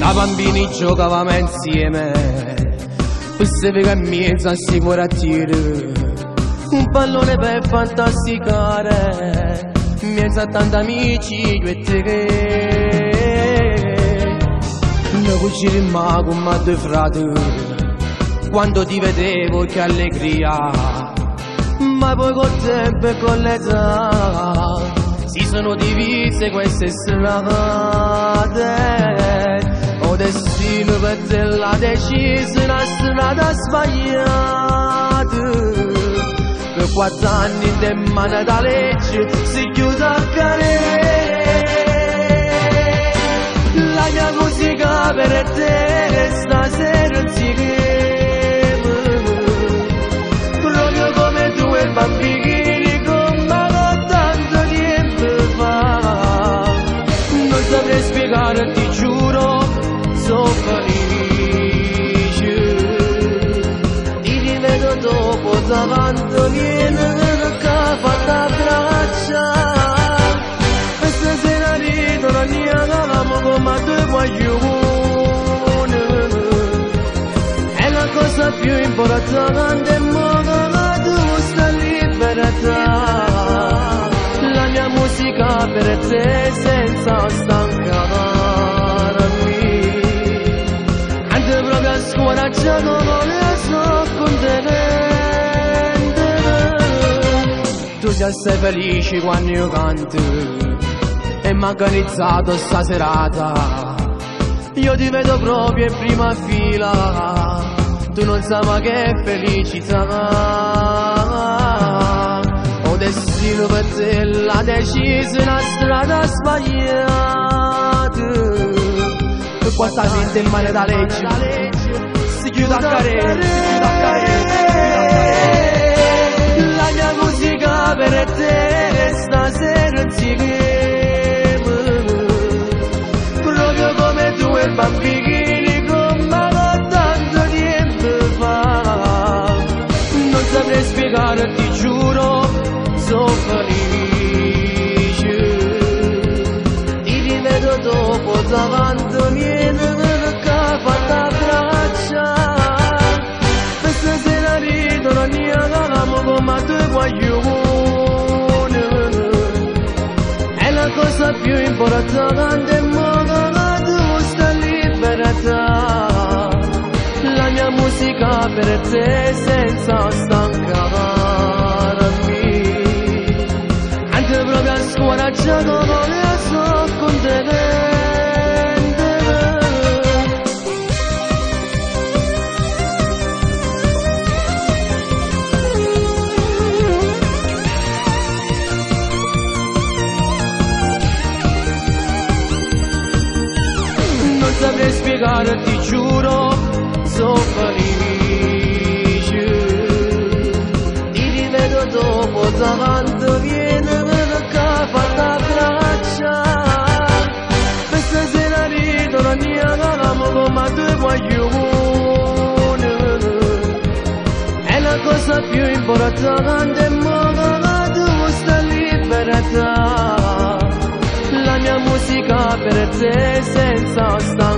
Da bambini giocavamo insieme, queste che mi assicura a tiro, un pallone per fantasticare, mezzo a tanti amici, io e te. Noi cucirimmo come due frati, quando ti vedevo che allegria, ma poi col tempo e con l'età si sono divise queste strade. O destino per te l'ha deciso una strada sbagliata, per 4 anni in mano da legge si chiude a carriera. La mia musica per te stasera insieme, proprio come tu e bambini, come tanto tempo fa. Non saprei spiegare, ti giuro, sono felice. Ti rivedo dopo davanti, viene che fatta braccia. Questa sera ritorniamo come due guaglioni. È la cosa più importante, ma tu stai libertà. La mia musica per te senza stancarmi. Anche proprio a scuola già non ne so contento. Tu già sei felice quando io canto e mi ha organizzato sta serata. Io ti vedo proprio in prima fila, tu non sai ma che felicità. O destino per te l'ha deciso una strada sbagliata, per 4 anni in mano da legge si chiude a carriera. La mia musica per te stasera insieme, proprio come tu e bambini, come tanto tempo fa. Non saprei spiegare, ti giuro, sono felice. Ti rivedo dopo davanti, viene che fatta braccia. Questa sera ritorniamo come due guaglioni. È la cosa più importante, ma tu stai libertà. La mia musica per te senza stancarmi. Anche proprio a scuola già non ne so contento. Non saprei spiegare, ti giuro, sono felice. Ti rivedo dopo davanti, viene che fatta braccia. Questa sera ritorniamo come due guaglioni. È la cosa più importante, ma tu stai libertà. La mia musica per te senza stare.